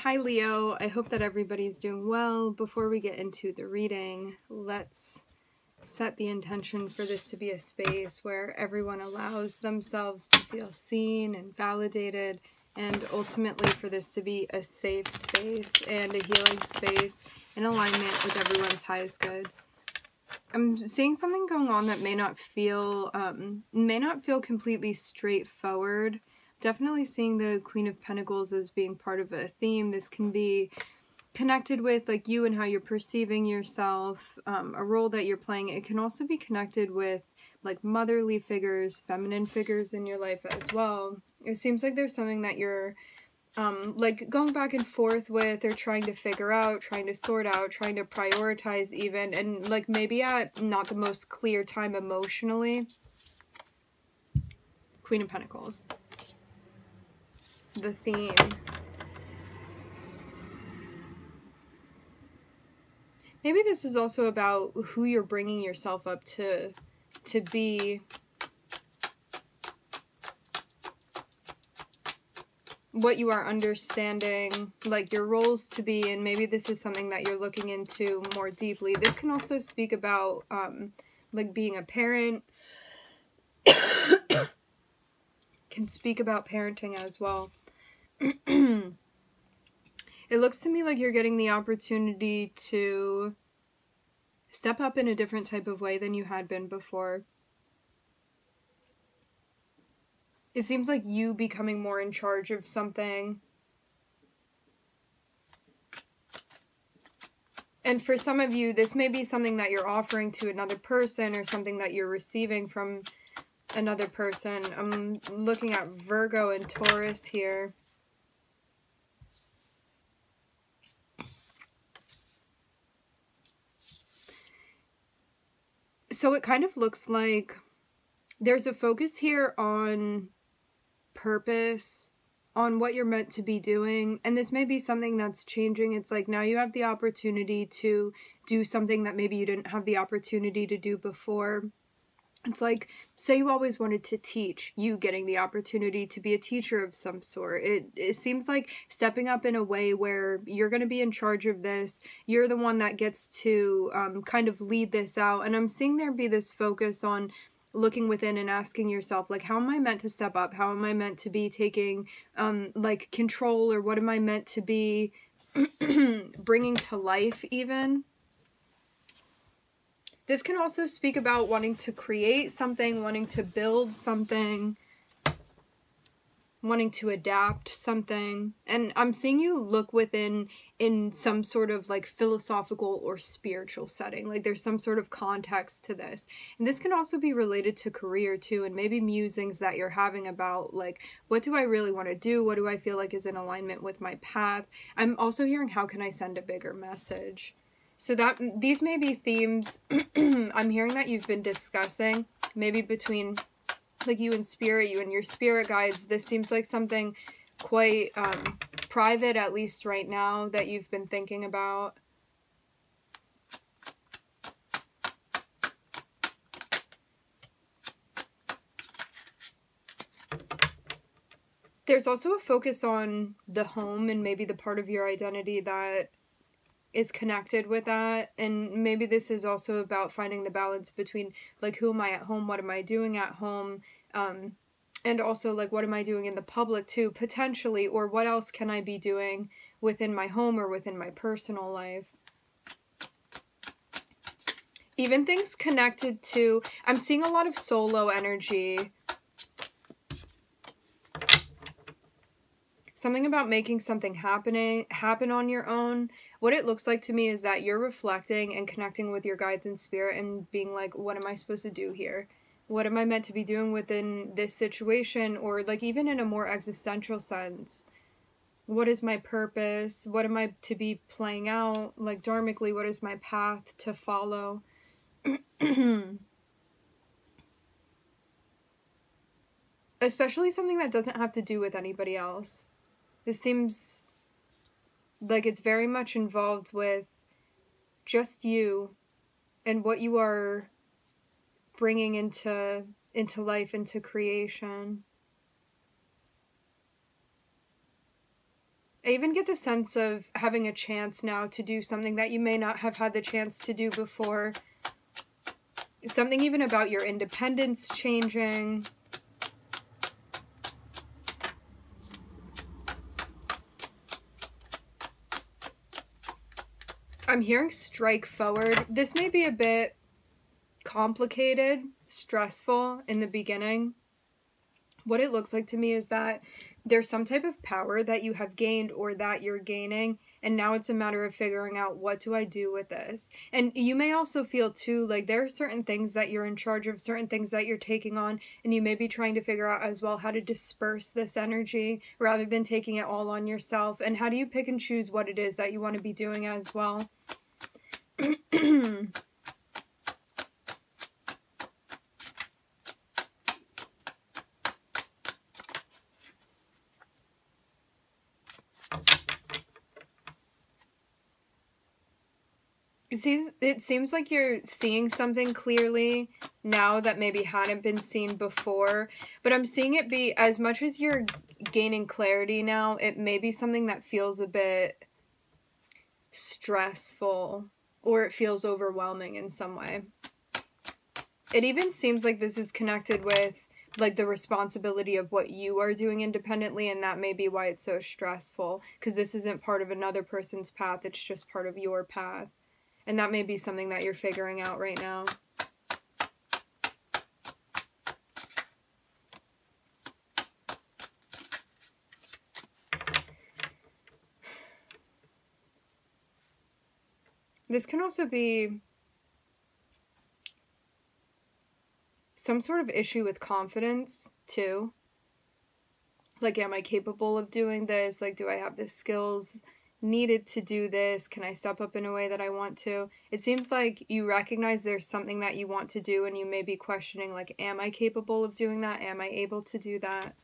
Hi Leo, I hope that everybody's doing well. Before we get into the reading, let's set the intention for this to be a space where everyone allows themselves to feel seen and validated, and ultimately for this to be a safe space and a healing space in alignment with everyone's highest good. I'm seeing something going on that may not feel completely straightforward. Definitely seeing the Queen of Pentacles as being part of a theme. This can be connected with like you and how you're perceiving yourself, a role that you're playing. It can also be connected with like motherly figures, feminine figures in your life as well. It seems like there's something that you're like going back and forth with, or trying to figure out, trying to sort out, trying to prioritize even, and like maybe at not the most clear time emotionally. Queen of Pentacles. The theme. Maybe this is also about who you're bringing yourself up to be. What you are understanding, like your roles to be, and maybe this is something that you're looking into more deeply. This can also speak about like being a parent. Can speak about parenting as well. It looks to me like you're getting the opportunity to step up in a different type of way than you had been before. It seems like you becoming more in charge of something. And for some of you, this may be something that you're offering to another person, or something that you're receiving from another person. I'm looking at Virgo and Taurus here. So it kind of looks like there's a focus here on purpose, on what you're meant to be doing, and this may be something that's changing. It's like now you have the opportunity to do something that maybe you didn't have the opportunity to do before. It's like, say you always wanted to teach, you getting the opportunity to be a teacher of some sort. It seems like stepping up in a way where you're going to be in charge of this. You're the one that gets to kind of lead this out. And I'm seeing there be this focus on looking within and asking yourself, like, how am I meant to step up? How am I meant to be taking like control, or what am I meant to be bringing to life even? This can also speak about wanting to create something, wanting to build something, wanting to adapt something. And I'm seeing you look within in some sort of like philosophical or spiritual setting. Like there's some sort of context to this. And this can also be related to career too, and maybe musings that you're having about like, what do I really want to do? What do I feel like is in alignment with my path? I'm also hearing, how can I send a bigger message? So that these may be themes I'm hearing that you've been discussing, maybe between like you and spirit, you and your spirit guides. This seems like something quite private, at least right now, that you've been thinking about. There's also a focus on the home and maybe the part of your identity that is connected with that. And maybe this is also about finding the balance between like, who am I at home, what am I doing at home, and also like, what am I doing in the public too, potentially, or what else can I be doing within my home or within my personal life. Even things connected to, I'm seeing a lot of solo energy. Something about making something happen on your own. What it looks like to me is that you're reflecting and connecting with your guides and spirit and being like, what am I supposed to do here? What am I meant to be doing within this situation? Or like even in a more existential sense, what is my purpose? What am I to be playing out? Like dharmically, what is my path to follow? Especially something that doesn't have to do with anybody else. This seems like it's very much involved with just you and what you are bringing into life, into creation. I even get the sense of having a chance now to do something that you may not have had the chance to do before. Something even about your independence changing. I'm hearing strike forward. This may be a bit complicated, stressful in the beginning. What it looks like to me is that there's some type of power that you have gained or that you're gaining, and now it's a matter of figuring out, what do I do with this? And you may also feel too like there are certain things that you're in charge of, certain things that you're taking on, and you may be trying to figure out as well how to disperse this energy rather than taking it all on yourself. And how do you pick and choose what it is that you want to be doing as well? It seems like you're seeing something clearly now that maybe hadn't been seen before, but I'm seeing it be, as much as you're gaining clarity now, it may be something that feels a bit stressful, or it feels overwhelming in some way. It even seems like this is connected with like the responsibility of what you are doing independently, and that may be why it's so stressful, because this isn't part of another person's path, it's just part of your path. And that may be something that you're figuring out right now. This can also be some sort of issue with confidence, too. Like, am I capable of doing this? Like, do I have the skills needed to do this? Can I step up in a way that I want to? It seems like you recognize there's something that you want to do, and you may be questioning, like, am I capable of doing that? Am I able to do that?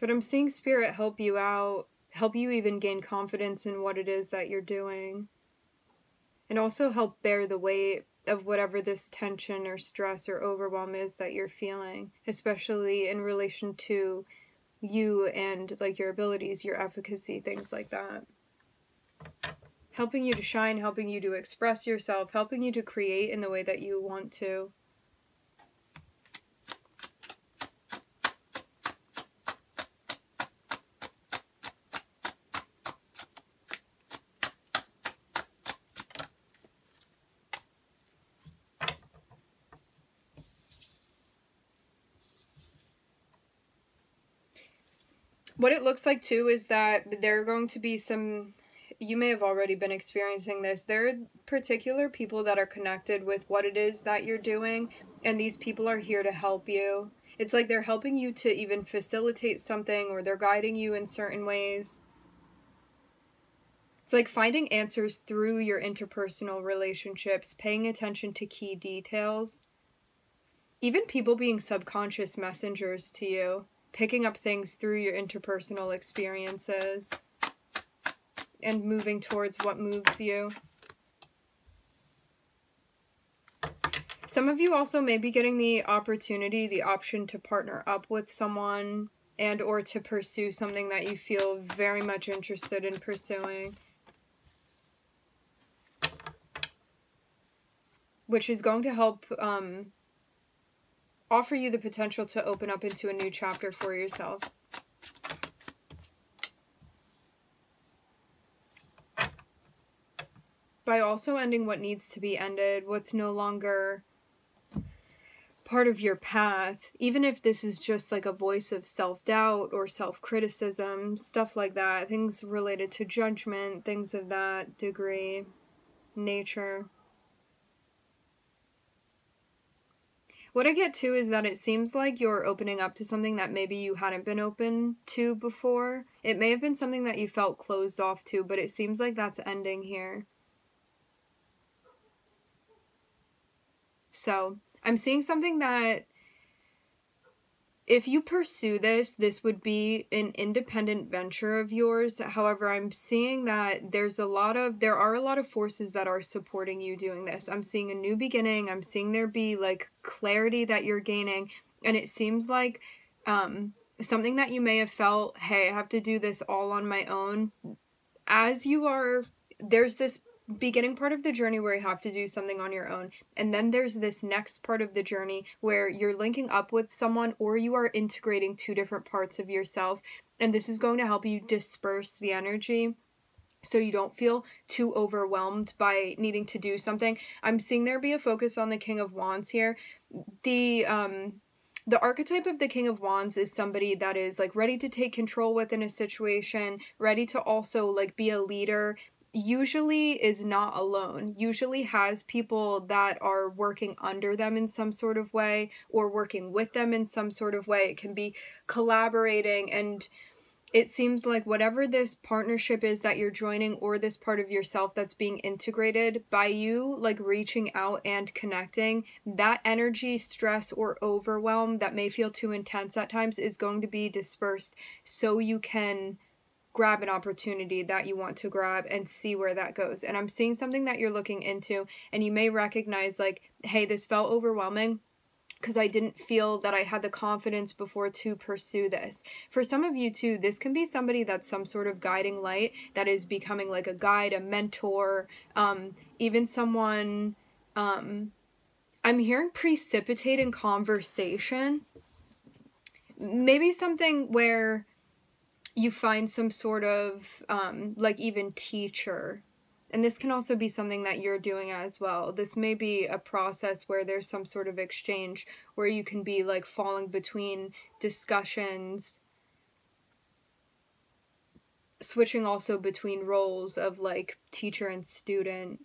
But I'm seeing Spirit help you out, help you even gain confidence in what it is that you're doing. And also help bear the weight of whatever this tension or stress or overwhelm is that you're feeling, especially in relation to you and like your abilities, your efficacy, things like that. Helping you to shine, helping you to express yourself, helping you to create in the way that you want to. What it looks like, too, is that there are going to be some, you may have already been experiencing this, there are particular people that are connected with what it is that you're doing, and these people are here to help you. It's like they're helping you to even facilitate something, or they're guiding you in certain ways. It's like finding answers through your interpersonal relationships, paying attention to key details. Even people being subconscious messengers to you. Picking up things through your interpersonal experiences and moving towards what moves you. Some of you also may be getting the opportunity, the option to partner up with someone and or to pursue something that you feel very much interested in pursuing, which is going to help offer you the potential to open up into a new chapter for yourself. By also ending what needs to be ended, what's no longer part of your path, even if this is just like a voice of self-doubt or self-criticism, stuff like that, things related to judgment, things of that degree, nature. What I get too is that it seems like you're opening up to something that maybe you hadn't been open to before. It may have been something that you felt closed off to, but it seems like that's ending here. So, I'm seeing something that if you pursue this, this would be an independent venture of yours. However, I'm seeing that there are a lot of forces that are supporting you doing this. I'm seeing a new beginning. I'm seeing there be like clarity that you're gaining. And it seems like something that you may have felt, hey, I have to do this all on my own. There's this beginning part of the journey where you have to do something on your own, and then there's this next part of the journey where you're linking up with someone, or you are integrating two different parts of yourself, and this is going to help you disperse the energy so you don't feel too overwhelmed by needing to do something. I'm seeing there be a focus on the King of Wands here. The archetype of the King of Wands is somebody that is like ready to take control within a situation, ready to also like be a leader, usually is not alone, usually has people that are working under them in some sort of way or working with them in some sort of way. It can be collaborating, and it seems like whatever this partnership is that you're joining, or this part of yourself that's being integrated by you, like reaching out and connecting, that energy, stress, or overwhelm that may feel too intense at times is going to be dispersed so you can grab an opportunity that you want to grab and see where that goes. And I'm seeing something that you're looking into, and you may recognize like, hey, this felt overwhelming because I didn't feel that I had the confidence before to pursue this. For some of you too, this can be somebody that's some sort of guiding light that is becoming like a guide, a mentor, even someone, I'm hearing precipitating conversation. Maybe something where you find some sort of, like even teacher. And this can also be something that you're doing as well. This may be a process where there's some sort of exchange where you can be like falling between discussions, switching also between roles of like teacher and student,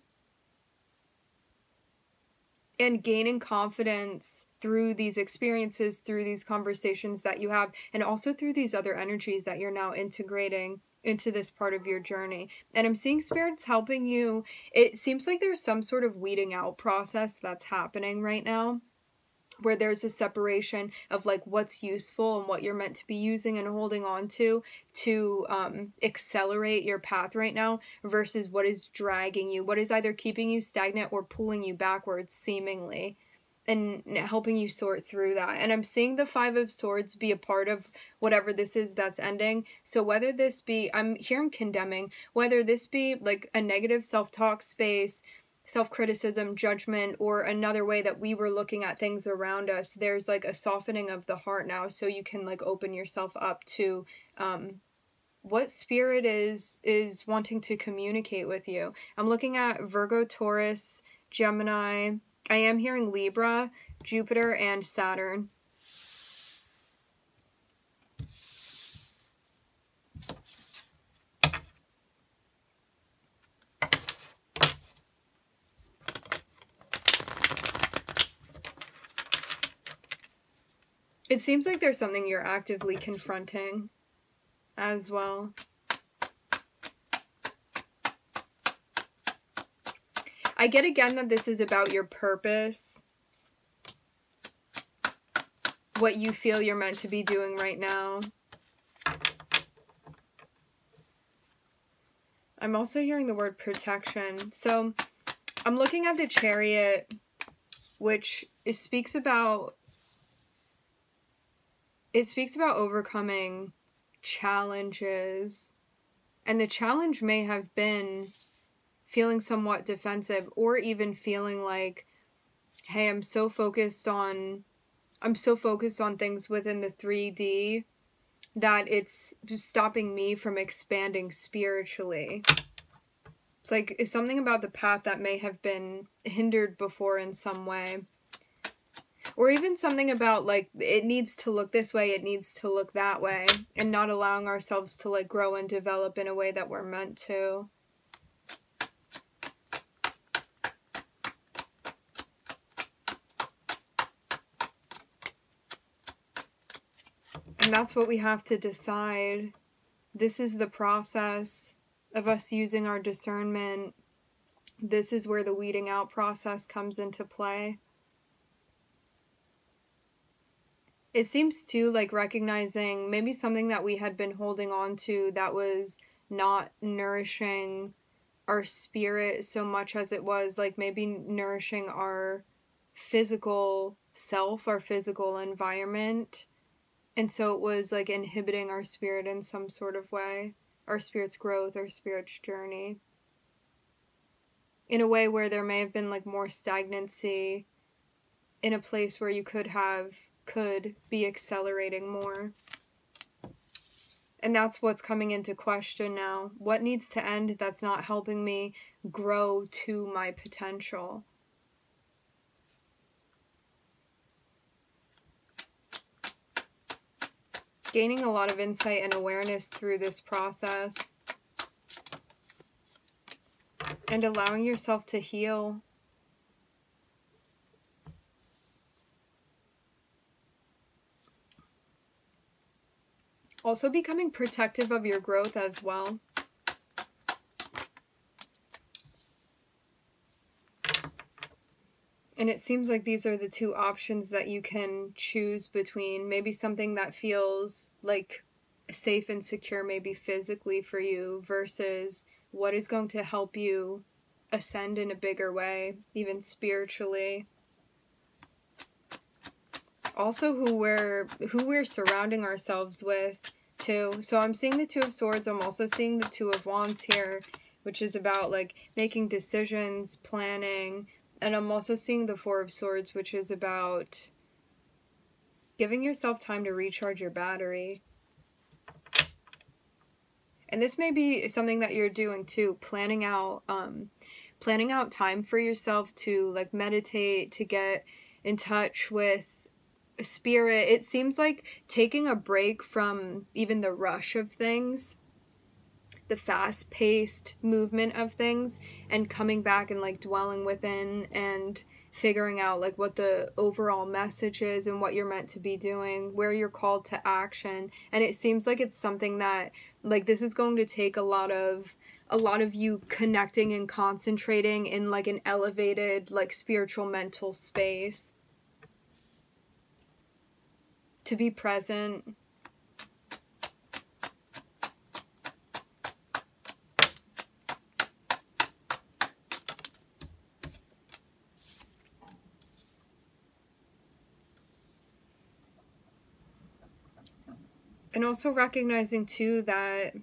and gaining confidence through these experiences, through these conversations that you have, and also through these other energies that you're now integrating into this part of your journey. And I'm seeing spirits helping you. It seems like there's some sort of weeding out process that's happening right now, where there's a separation of like what's useful and what you're meant to be using and holding on to accelerate your path right now, versus what is dragging you, what is either keeping you stagnant or pulling you backwards seemingly, and helping you sort through that. And I'm seeing the Five of Swords be a part of whatever this is that's ending. So whether this be, I'm hearing condemning, whether this be like a negative self-talk space, self-criticism, judgment, or another way that we were looking at things around us, there's like a softening of the heart now, so you can like open yourself up to what spirit is wanting to communicate with you. I'm looking at Virgo, Taurus, Gemini. I am hearing Libra, Jupiter, and Saturn. It seems like there's something you're actively confronting as well. I get again that this is about your purpose, what you feel you're meant to be doing right now. I'm also hearing the word protection. So I'm looking at the Chariot, which speaks about overcoming challenges. And the challenge may have been feeling somewhat defensive, or even feeling like, hey, I'm so focused on things within the 3D that it's stopping me from expanding spiritually. It's like, it's something about the path that may have been hindered before in some way. Or even something about like, it needs to look this way, it needs to look that way, and not allowing ourselves to like grow and develop in a way that we're meant to. And that's what we have to decide. This is the process of us using our discernment. This is where the weeding out process comes into play. It seems too like recognizing maybe something that we had been holding on to that was not nourishing our spirit so much as it was like maybe nourishing our physical self, our physical environment. And so it was like inhibiting our spirit in some sort of way, our spirit's growth, our spirit's journey, in a way where there may have been like more stagnancy in a place where you could be accelerating more. And that's what's coming into question now. What needs to end that's not helping me grow to my potential? Gaining a lot of insight and awareness through this process. And allowing yourself to heal. Also becoming protective of your growth as well. And it seems like these are the two options that you can choose between. Maybe something that feels like safe and secure, maybe physically for you, versus what is going to help you ascend in a bigger way, even spiritually. Also who we're surrounding ourselves with too. So I'm seeing the Two of Swords. I'm also seeing the Two of Wands here, which is about like making decisions, planning. And I'm also seeing the Four of Swords, which is about giving yourself time to recharge your battery. And this may be something that you're doing too, planning out time for yourself to like meditate, to get in touch with spirit. It seems like taking a break from even the rush of things, the fast-paced movement of things, and coming back and like dwelling within and figuring out like what the overall message is and what you're meant to be doing, where you're called to action. And it seems like it's something that like this is going to take a lot of you connecting and concentrating in like an elevated like spiritual mental space, to be present. And also recognizing too that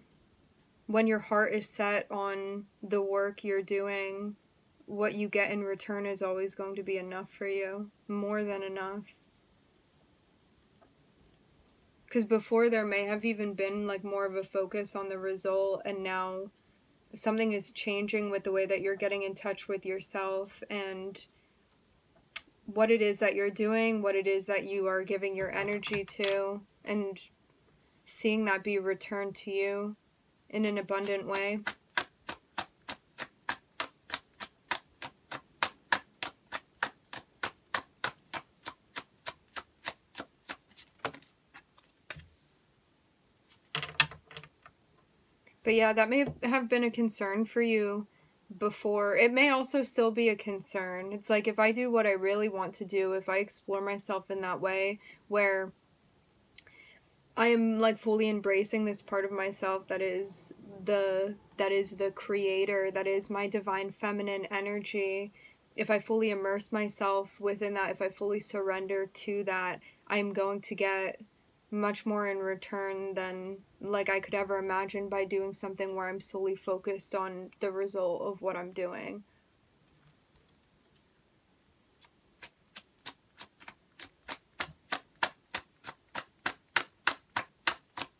when your heart is set on the work you're doing, what you get in return is always going to be enough for you, more than enough. Because before there may have even been like more of a focus on the result, and now something is changing with the way that you're getting in touch with yourself and what it is that you're doing, what it is that you are giving your energy to, and seeing that be returned to you in an abundant way. But yeah, that may have been a concern for you before. It may also still be a concern. It's like if I do what I really want to do, if I explore myself in that way where I am like fully embracing this part of myself that is the creator, that is my divine feminine energy, if I fully immerse myself within that, if I fully surrender to that, I'm going to get much more in return than like I could ever imagine by doing something where I'm solely focused on the result of what I'm doing.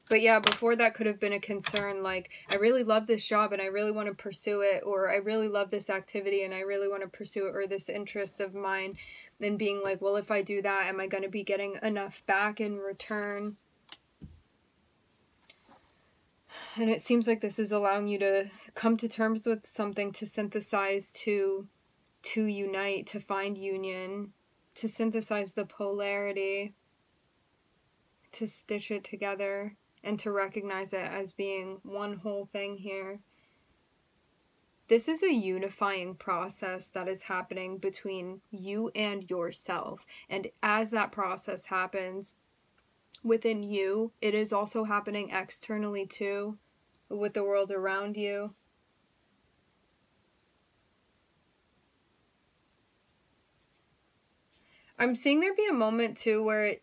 But yeah, before that could have been a concern, like, I really love this job and I really want to pursue it, or I really love this activity and I really want to pursue it, or this interest of mine, and being like, well, if I do that, am I going to be getting enough back in return? And it seems like this is allowing you to come to terms with something, to synthesize, to unite, to find union, to synthesize the polarity, to stitch it together, and to recognize it as being one whole thing here. This is a unifying process that is happening between you and yourself. And as that process happens, within you, it is also happening externally too, with the world around you. I'm seeing there be a moment too where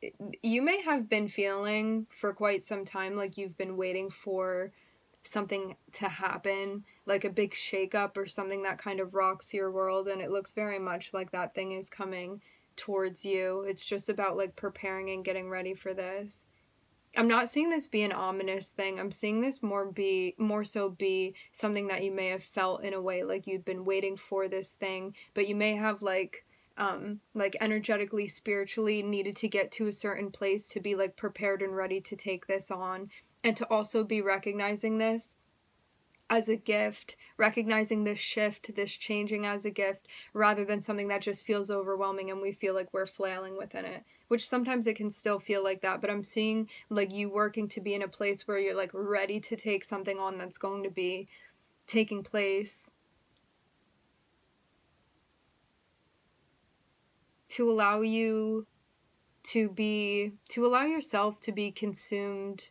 you may have been feeling for quite some time like you've been waiting for something to happen, like a big shakeup or something that kind of rocks your world, and it looks very much like that thing is coming towards you. It's just about like preparing and getting ready for this. I'm not seeing this be an ominous thing. I'm seeing this more so be something that you may have felt in a way, like you'd been waiting for this thing, but you may have like energetically, spiritually needed to get to a certain place to be like prepared and ready to take this on, and to also be recognizing this as a gift, recognizing this shift, this changing as a gift, rather than something that just feels overwhelming and we feel like we're flailing within it, which sometimes it can still feel like that. But I'm seeing like you working to be in a place where you're like ready to take something on that's going to be taking place, to allow you to allow yourself to be consumed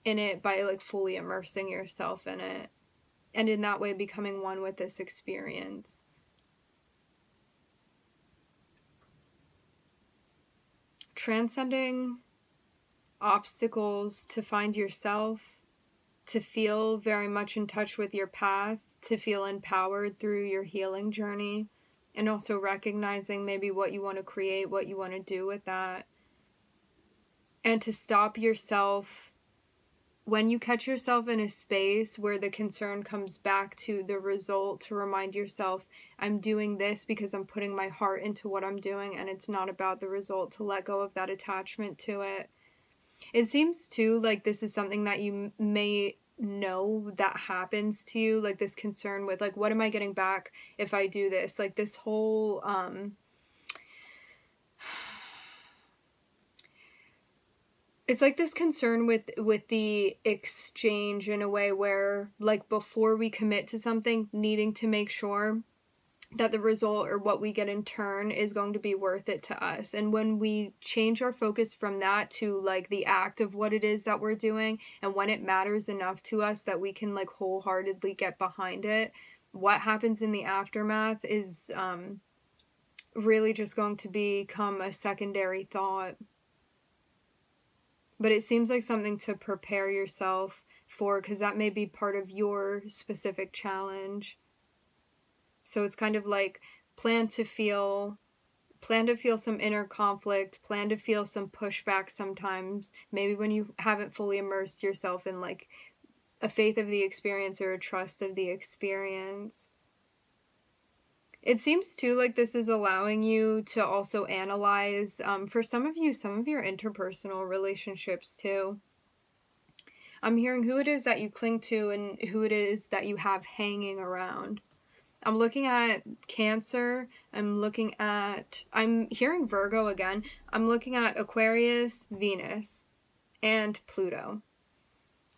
in it by like fully immersing yourself in it, and in that way becoming one with this experience. Transcending obstacles to find yourself, to feel very much in touch with your path, to feel empowered through your healing journey, and also recognizing maybe what you want to create, what you want to do with that. And to stop yourself when you catch yourself in a space where the concern comes back to the result, to remind yourself, I'm doing this because I'm putting my heart into what I'm doing and it's not about the result, to let go of that attachment to it. It seems too like this is something that you may know that happens to you, like this concern with like, what am I getting back if I do this? Like this whole it's like this concern with the exchange, in a way where like before we commit to something, needing to make sure that the result or what we get in turn is going to be worth it to us. And when we change our focus from that to like the act of what it is that we're doing, and when it matters enough to us that we can like wholeheartedly get behind it, what happens in the aftermath is really just going to become a secondary thought. But it seems like something to prepare yourself for, because that may be part of your specific challenge. So it's kind of like plan to feel some inner conflict, plan to feel some pushback sometimes, maybe when you haven't fully immersed yourself in like a faith of the experience or a trust of the experience. It seems too like this is allowing you to also analyze, for some of you, some of your interpersonal relationships too. I'm hearing who it is that you cling to and who it is that you have hanging around. I'm looking at Cancer. I'm hearing Virgo again. I'm looking at Aquarius, Venus, and Pluto.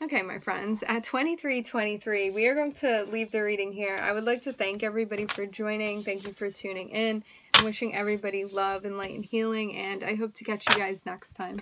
Okay, my friends, at 23:23, we are going to leave the reading here. I would like to thank everybody for joining. Thank you for tuning in. I'm wishing everybody love and light and healing, and I hope to catch you guys next time.